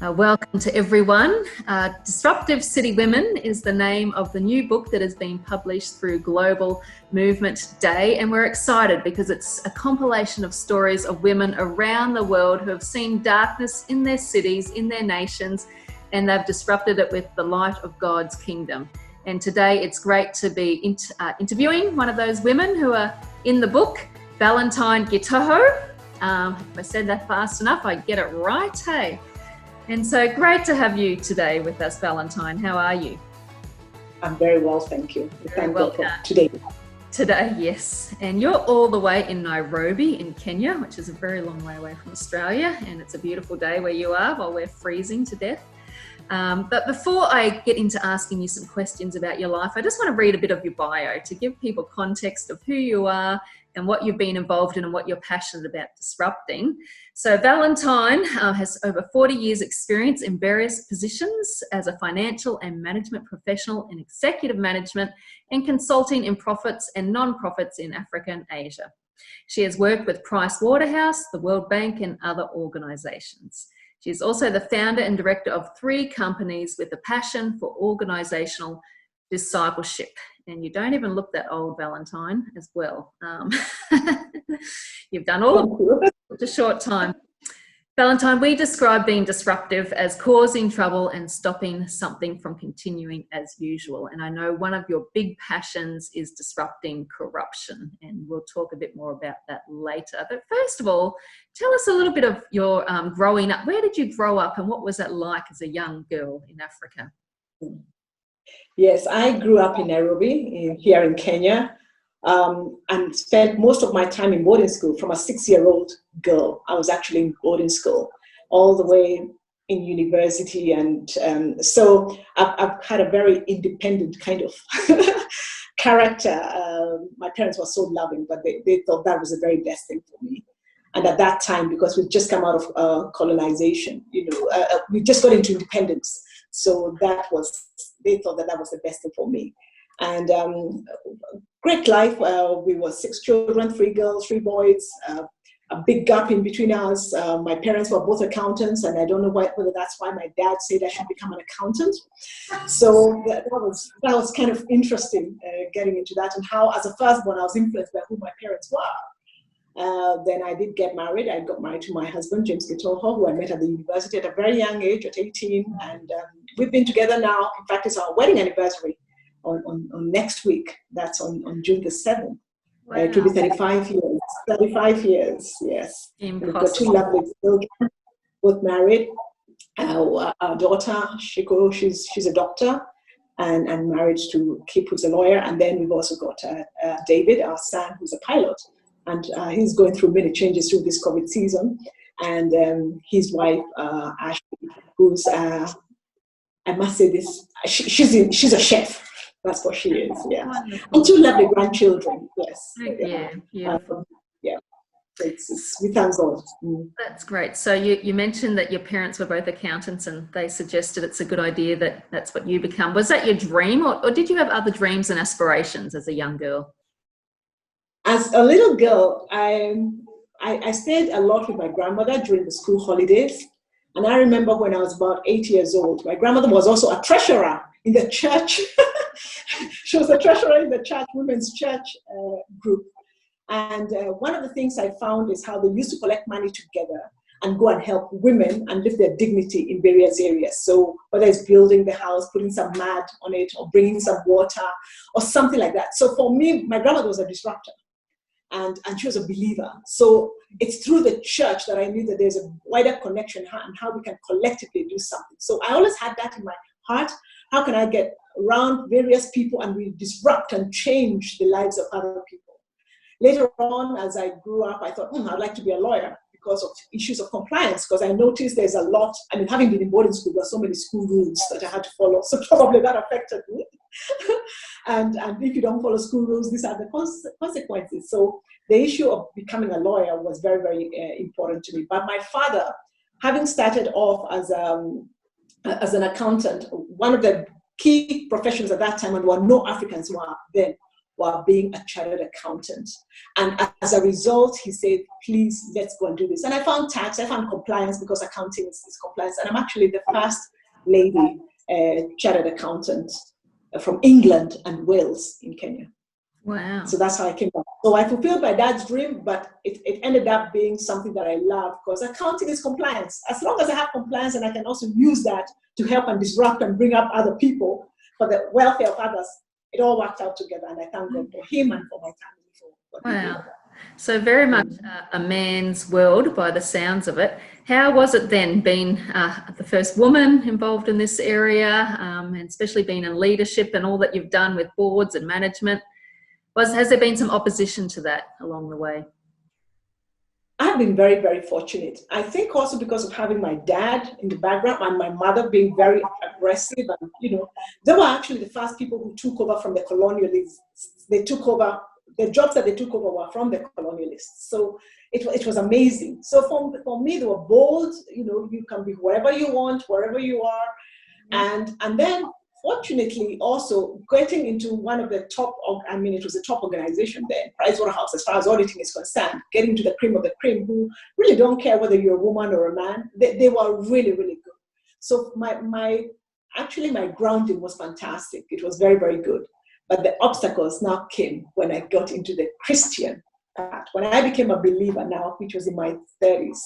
Welcome to everyone. Disruptive City Women is the name of the new book that has been published through Global Movement Day, and we're excited because it's a compilation of stories of women around the world who have seen darkness in their cities, in their nations, and they've disrupted it with the light of God's kingdom. And today it's great to be interviewing one of those women who are in the book, Valentine Gitoho. If I said that fast enough, I get it right, hey? And so great to have you today with us, Valentine. How are you? I'm very well, thank you. Thank God for today. Today, yes. And you're all the way in Nairobi in Kenya, which is a very long way away from Australia. And it's a beautiful day where you are while we're freezing to death. But before I get into asking you some questions about your life, I just want to read a bit of your bio to give people context of who you are and what you've been involved in and what you're passionate about disrupting. So Valentine has over 40 years experience in various positions as a financial and management professional in executive management and consulting in profits and non-profits in Africa and Asia. She has worked with Price Waterhouse, the World Bank and other organisations. She is also the founder and director of 3 companies with a passion for organisational discipleship. And you don't even look that old, Valentine, as well. You've done all of it in a short time. Valentine, we describe being disruptive as causing trouble and stopping something from continuing as usual. And I know one of your big passions is disrupting corruption, and we'll talk a bit more about that later. But first of all, tell us a little bit of your growing up. Where did you grow up and what was that like as a young girl in Africa? Yes, I grew up in Nairobi, here in Kenya, and spent most of my time in boarding school. From a 6-year-old girl, I was actually in boarding school all the way in university. And so I've had a very independent kind of character. My parents were so loving, but they thought that was the very best thing for me. And at that time, because we'd just come out of colonization, we just got into independence. So they thought that was the best thing for me. And great life. We were 6 children, 3 girls, 3 boys, a big gap in between us. My parents were both accountants, and I don't know whether that's why my dad said I should become an accountant. So that was kind of interesting, getting into that, and how as a firstborn I was influenced by who my parents were. Then I did get married. I got married to my husband, James Gitoho, who I met at the university at a very young age, at 18. And we've been together now. In fact, it's our wedding anniversary on next week. That's on June the 7th. Wow. It will be 35 years. 35 years, yes. We've got 2 lovely children, both married. Our daughter, Shiko, she's a doctor and married to Kip, who's a lawyer. And then we've also got David, our son, who's a pilot. And he's going through many changes through this COVID season. And his wife, Ashley, who's, I must say this, she's a chef. That's what she is, yeah. Wonderful. And 2 lovely grandchildren, yes. Yeah, beautiful. Yeah, we thank God. That's great. So you mentioned that your parents were both accountants and they suggested it's a good idea that that's what you become. Was that your dream or did you have other dreams and aspirations as a young girl? As a little girl, I stayed a lot with my grandmother during the school holidays. And I remember when I was about 8 years old, my grandmother was also a treasurer in the church. She was a treasurer in the church, women's church group. And one of the things I found is how they used to collect money together and go and help women and lift their dignity in various areas. So whether it's building the house, putting some mud on it, or bringing some water, or something like that. So for me, my grandmother was a disruptor. And she was a believer. So it's through the church that I knew that there's a wider connection and how we can collectively do something. So I always had that in my heart. How can I get around various people and we disrupt and change the lives of other people? Later on, as I grew up, I thought, I'd like to be a lawyer because of issues of compliance, because I noticed there's a lot, having been in boarding school, there were so many school rules that I had to follow. So probably that affected me. And if you don't follow school rules, these are the consequences. So the issue of becoming a lawyer was very, very important to me. But my father, having started off as an accountant, one of the key professions at that time, and there were no Africans who were then, while being a chartered accountant. And as a result, he said, please, let's go and do this. And I found tax, I found compliance, because accounting is compliance. And I'm actually the first lady chartered accountant from England and Wales in Kenya. Wow. So that's how I came back. So I fulfilled my dad's dream, but it ended up being something that I love, because accounting is compliance. As long as I have compliance and I can also use that to help and disrupt and bring up other people for the welfare of others, it all worked out together. And I thank God for him and for my family for what he did. Wow. So very much a man's world by the sounds of it. How was it then, being the first woman involved in this area, and especially being in leadership and all that you've done with boards and management? Has there been some opposition to that along the way? I've been very, very fortunate. I think also because of having my dad in the background and my mother being very aggressive, and they were actually the first people who took over from the colonialists. They took over, the jobs that they took over were from the colonialists. So it was amazing. So for me, they were bold. You can be wherever you want, wherever you are, and then fortunately also getting into one of the top, it was a top organization then, Pricewaterhouse, as far as auditing is concerned, getting to the cream of the cream, who really don't care whether you're a woman or a man. They were really, really good. So my grounding was fantastic. It was very, very good. But the obstacles now came when I got into the Christian part. When I became a believer now, which was in my 30s,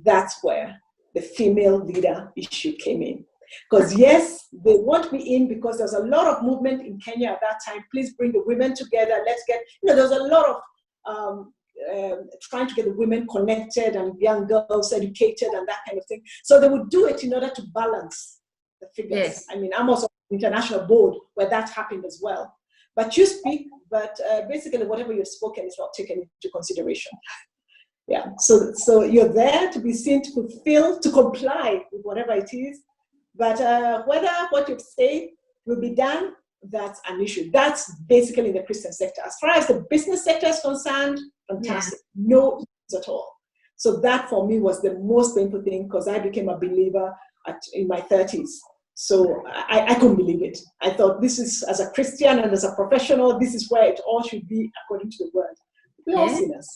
that's where the female leader issue came in. Because yes, they want me in because there's a lot of movement in Kenya at that time. Please bring the women together. Let's get, there's a lot of trying to get the women connected and young girls educated and that kind of thing. So they would do it in order to balance the figures. Yes. I'm also on the international board where that happened as well. But you speak, but basically whatever you've spoken is not taken into consideration. Yeah, so you're there to be seen, to fulfill, to comply with whatever it is. But whether what you've said will be done, that's an issue. That's basically in the Christian sector. As far as the business sector is concerned, fantastic. Yeah. No issues at all. So that for me was the most painful thing, because I became a believer in my 30s. So I couldn't believe it. I thought, this is, as a Christian and as a professional, this is where it all should be according to the word. We're all sinners.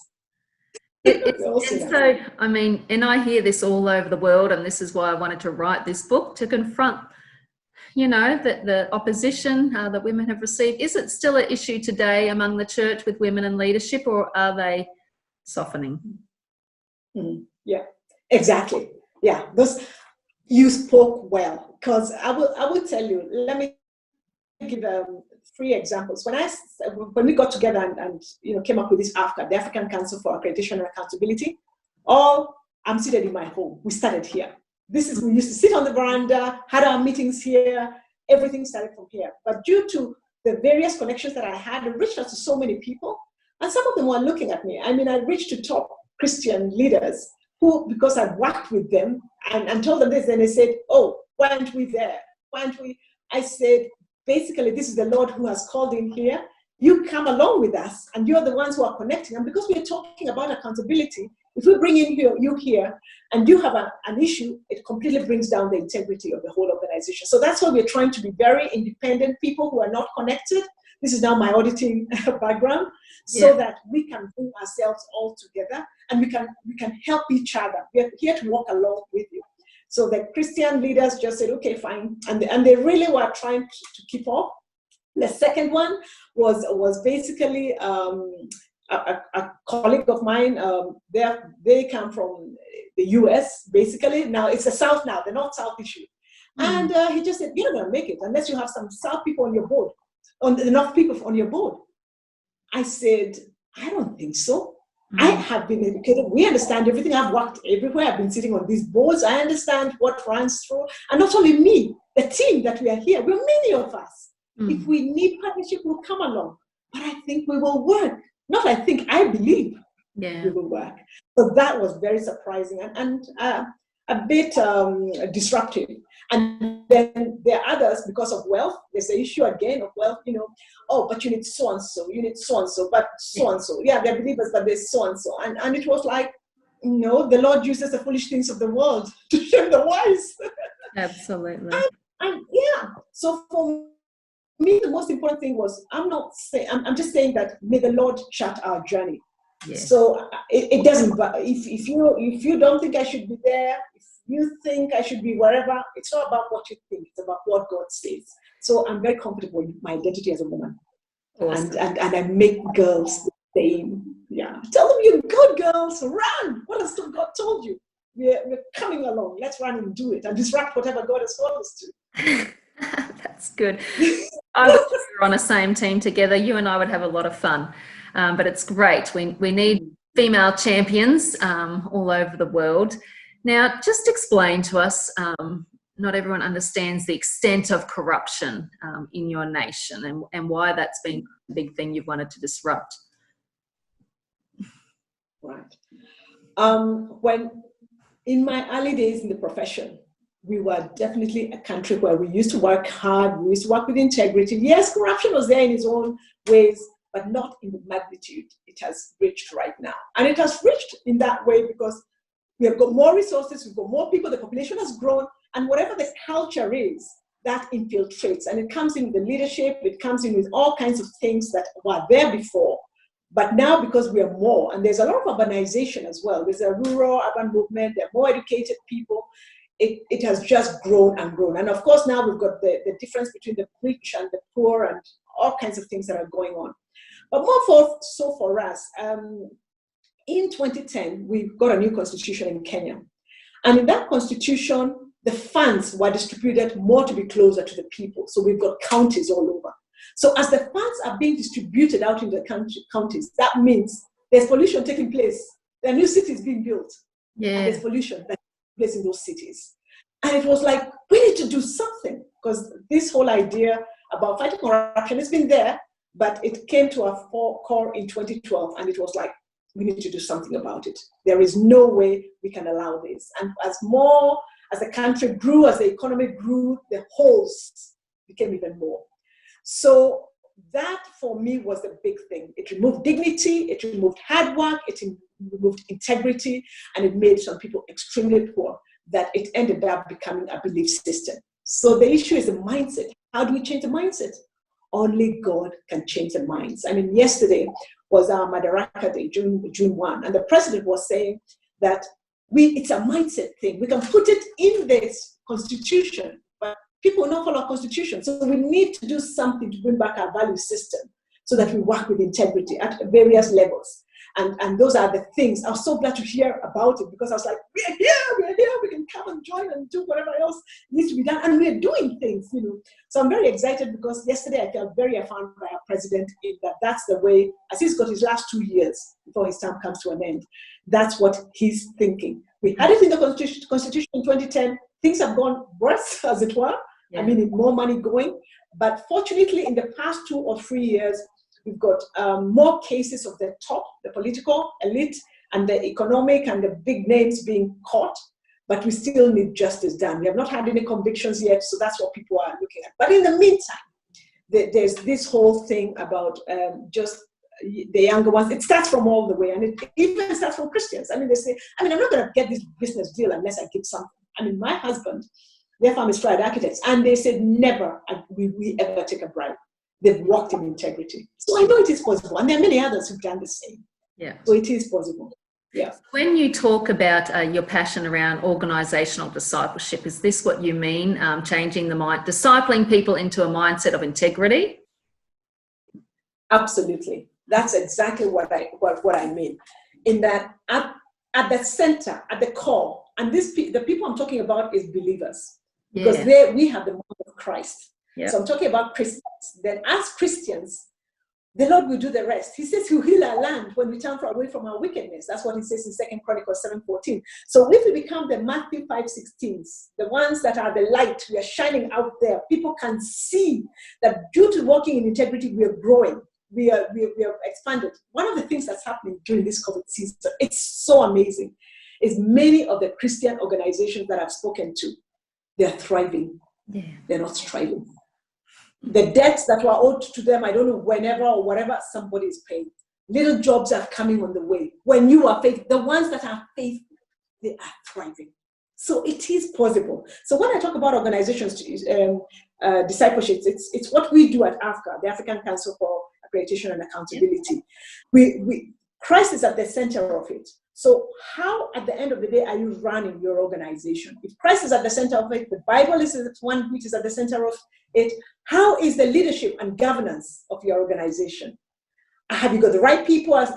And I hear this all over the world, and this is why I wanted to write this book, to confront, that the opposition that women have received. Is it still an issue today among the church with women in leadership, or are they softening? Mm-hmm. Yeah, exactly. Yeah, you spoke well, because I will tell you, let me give 3 examples. When we got together and came up with this AFCA, the African Council for Accreditation and Accountability, I'm seated in my home. We started here. We used to sit on the veranda, had our meetings here, everything started from here. But due to the various connections that I had, I reached out to so many people, and some of them were looking at me. I reached to top Christian leaders who, because I've worked with them and told them this, and they said, oh, why aren't we there? Why aren't we? I said, basically, this is the Lord who has called in here. You come along with us, and you're the ones who are connecting. And because we're talking about accountability, if we bring in you here, and you have an issue, it completely brings down the integrity of the whole organization. So that's why we're trying to be very independent people who are not connected. This is now my auditing background, so that we can bring ourselves all together, and we can help each other. We're here to walk along with you. So the Christian leaders just said, okay, fine. And they really were trying to keep up. The second one was basically a colleague of mine. They come from the US, basically. Now it's the South now, the North-South issue. And he just said, you're not going to make it unless you have some South people on your board, enough people on your board. I said, I don't think so. I have been educated. We understand everything. I've worked everywhere. I've been sitting on these boards. I understand what runs through. And not only me, the team that we are here, we're many of us. If we need partnership, we'll come along. But I think we will work. Not I think, I believe we will work. So that was very surprising and a bit disruptive. And then there are others, because of wealth, there's the issue again of wealth, oh, but you need so-and-so, but so-and-so. Yeah, they're believers, but there's so-and-so. And it was like, no, the Lord uses the foolish things of the world to shame the wise. Absolutely. And yeah, so for me, the most important thing was, I'm just saying that may the Lord chart our journey. Yes. So it doesn't, if you don't think I should be there, if you think I should be wherever, it's not about what you think, it's about what God says. So I'm very comfortable with my identity as a woman. Awesome. And I make girls the same. Yeah. Tell them you're good, girls. Run. What has God told you? We're coming along. Let's run and do it and disrupt whatever God has told us to. That's good. I wish we were on a same team together. You and I would have a lot of fun. But it's great. We need female champions all over the world. Now, just explain to us, not everyone understands the extent of corruption in your nation and why that's been a big thing you've wanted to disrupt. Right. When in my early days in the profession, we were definitely a country where we used to work hard, we used to work with integrity. Yes, corruption was there in its own ways, but not in the magnitude it has reached right now. And it has reached in that way because we have got more resources, we've got more people, the population has grown, and whatever the culture is, that infiltrates. And it comes in with the leadership, it comes in with all kinds of things that were there before. But now, because we are more, and there's a lot of urbanization as well, there's a rural-urban movement, there are more educated people, it has just grown and grown. And of course, now we've got the difference between the rich and the poor and all kinds of things that are going on. But for us, in 2010, we got a new constitution in Kenya. And in that constitution, the funds were distributed more to be closer to the people. So we've got counties all over. So as the funds are being distributed out in the counties, that means there's pollution taking place. There are new cities being built. Yeah. And there's pollution that takes place in those cities. And it was like, we need to do something, because this whole idea about fighting corruption has been there, but it came to our core in 2012, and it was like, we need to do something about it. There is no way we can allow this. And as the country grew, as the economy grew, the holes became even more. So that for me was the big thing. It removed dignity, it removed hard work, it removed integrity, and it made some people extremely poor, that it ended up becoming a belief system. So the issue is the mindset. How do we change the mindset? Only God can change the minds. I mean, yesterday was our Madaraka Day, June 1, and the president was saying that it's a mindset thing. We can put it in this constitution, but people will not follow our constitution. So we need to do something to bring back our value system so that we work with integrity at various levels. And those are the things. I was so glad to hear about it, because I was like, we're here, we can come and join and do whatever else needs to be done. And we're doing things, So I'm very excited, because yesterday I felt very affirmed by our president in that that's the way, as he's got his last 2 years before his term comes to an end, that's what he's thinking. We had it in the constitution in 2010. Things have gone worse, as it were. Yeah. I mean, more money going. But fortunately, in the past 2 or 3 years, we've got more cases of the top, the political elite, and the economic and the big names being caught, but we still need justice done. We have not had any convictions yet, so that's what people are looking at. But in the meantime, there's this whole thing about just the younger ones. It starts from all the way, and it even starts from Christians. I mean, they say, I'm not going to get this business deal unless I give something. I mean, my husband, their firm is Triad Architects, and they said never will we ever take a bribe. They've worked in integrity. So I know it is possible. And there are many others who've done the same. Yeah. So it is possible. Yeah. When you talk about your passion around organisational discipleship, is this what you mean, changing the mind, discipling people into a mindset of integrity? Absolutely. That's exactly what I mean. In that at the center, at the core, and the people I'm talking about is believers. Because we have the mind of Christ. Yep. So I'm talking about Christians. Then as Christians, the Lord will do the rest. He says he'll heal our land when we turn away from our wickedness. That's what he says in 2 Chronicles 7:14. So if we become the Matthew 5:16s, the ones that are the light, we are shining out there. People can see that due to walking in integrity, we are growing. We are expanded. One of the things that's happening during this COVID season, it's so amazing, is many of the Christian organizations that I've spoken to, they're thriving. Yeah. They're not striving. The debts that were owed to them, I don't know, whenever or whatever, somebody is paying. Little jobs are coming on the way. When you are faithful, the ones that are faithful, they are thriving. So it is possible. So when I talk about organizations, discipleship, it's what we do at AFCA, the African Council for Accreditation and Accountability. Christ is at the center of it. So how, at the end of the day, are you running your organization? If Christ is at the center of it, the Bible is the one which is at the center of it, how is the leadership and governance of your organization? Have you got the right people as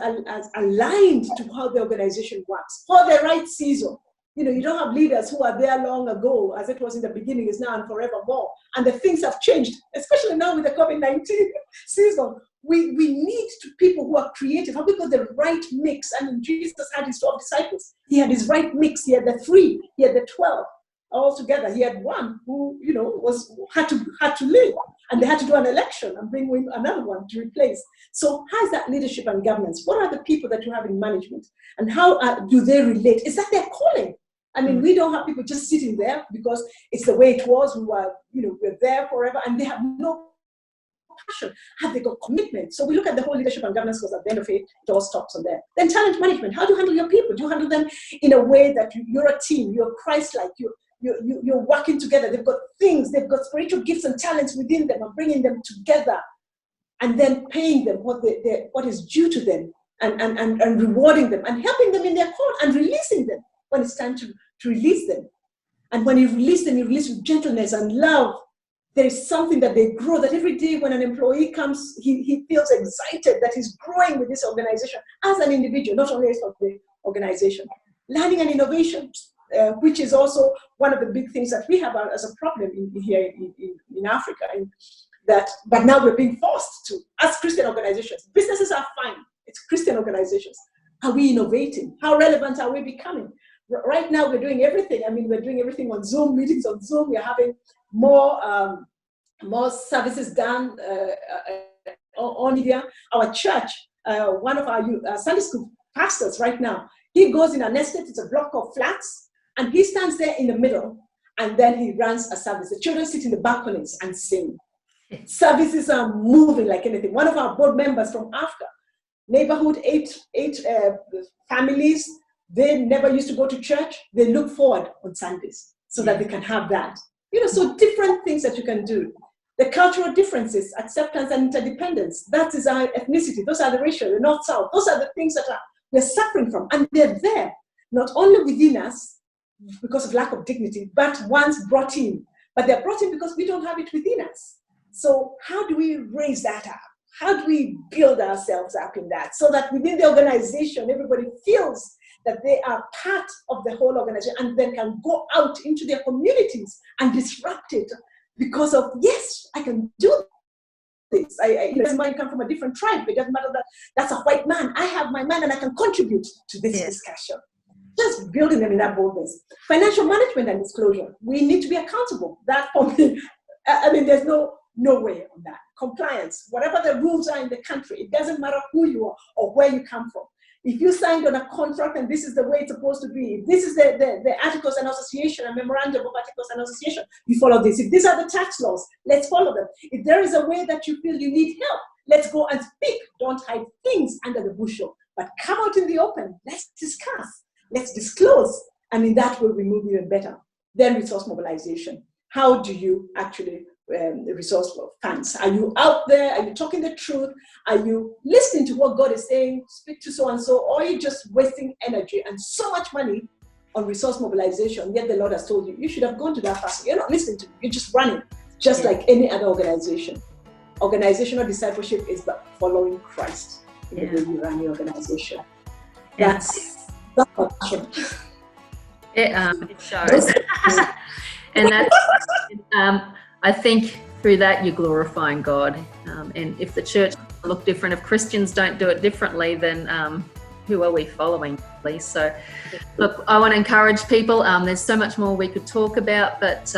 aligned to how the organization works for the right season? You don't have leaders who are there long ago, as it was in the beginning, is now and forevermore. And the things have changed, especially now with the COVID-19 season. We need people who are creative. Have we got the right mix? I mean, Jesus had his 12 disciples. He had his right mix. He had the 3. He had the 12 all together. He had one who, had to leave, and they had to do an election and bring in another one to replace. So how is that leadership and governance? What are the people that you have in management, and how do they relate? Is that their calling? I mean, we don't have people just sitting there because it's the way it was. We're there forever, and they have no passion. Have they got commitment? So we look at the whole leadership and governance, because at the end of it, it all stops on there. Then talent management. How do you handle your people? Do you handle them in a way that you're a team, you're Christ-like, you're working together? They've got things, they've got spiritual gifts and talents within them, and bringing them together, and then paying them what is due to them, and rewarding them, and helping them in their call, and releasing them when it's time to release them. And when you release them, you release with gentleness and love. There is something that they grow, that every day when an employee comes, he feels excited that he's growing with this organization as an individual, not only as of the organization. Learning and innovation, which is also one of the big things that we have as a problem here in Africa. But now we're being forced to, as Christian organizations. Businesses are fine. It's Christian organizations. Are we innovating? How relevant are we becoming? Right now, we're doing everything. I mean, we're doing everything on Zoom, meetings on Zoom. We're having more services done on media. Our church, one of our Sunday school pastors right now, he goes in an estate, it's a block of flats, and he stands there in the middle, and then he runs a service. The children sit in the balconies and sing. Services are moving like anything. One of our board members from Africa, neighborhood, eight families, they never used to go to church. They look forward on Sundays so that they can have that. So different things that you can do. The cultural differences, acceptance and interdependence, that is our ethnicity. Those are the racial, the north-south. Those are the things that we're suffering from. And they're there, not only within us because of lack of dignity, but once brought in. But they're brought in because we don't have it within us. So how do we raise that up? How do we build ourselves up in that, so that within the organization, everybody feels that they are part of the whole organization, and then can go out into their communities and disrupt it because of, yes, I can do this. This might come from a different tribe. It doesn't matter that that's a white man. I have my man, and I can contribute to this discussion. Just building them in that boldness. Financial management and disclosure. We need to be accountable. That for me, I mean, there's no way on that. Compliance, whatever the rules are in the country, it doesn't matter who you are or where you come from. If you signed on a contract and this is the way it's supposed to be, if this is the articles and association, a memorandum of articles and association, you follow this. If these are the tax laws, let's follow them. If there is a way that you feel you need help, let's go and speak. Don't hide things under the bushel, but come out in the open. Let's discuss. Let's disclose. And in that way, we move even better. Then resource mobilization. How do you actually resource funds? Are you out there? Are you talking the truth? Are you listening to what God is saying? Speak to so and so, or are you just wasting energy and so much money on resource mobilization? Yet the Lord has told you should have gone to that person. You're not listening to me. You're just running, just like any other organization. Organizational discipleship is about following Christ in the way you run your organization. That's my passion. It shows, and that's. I think through that you're glorifying God. And if the church look different, if Christians don't do it differently, then who are we following? So look, I want to encourage people. There's so much more we could talk about, but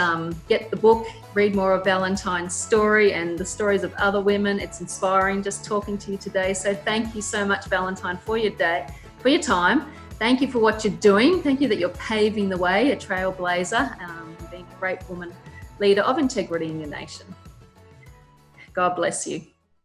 get the book, read more of Valentine's story and the stories of other women. It's inspiring just talking to you today. So thank you so much, Valentine, for your day, for your time. Thank you for what you're doing. Thank you that you're paving the way, a trailblazer, being a great woman leader of integrity in your nation. God bless you.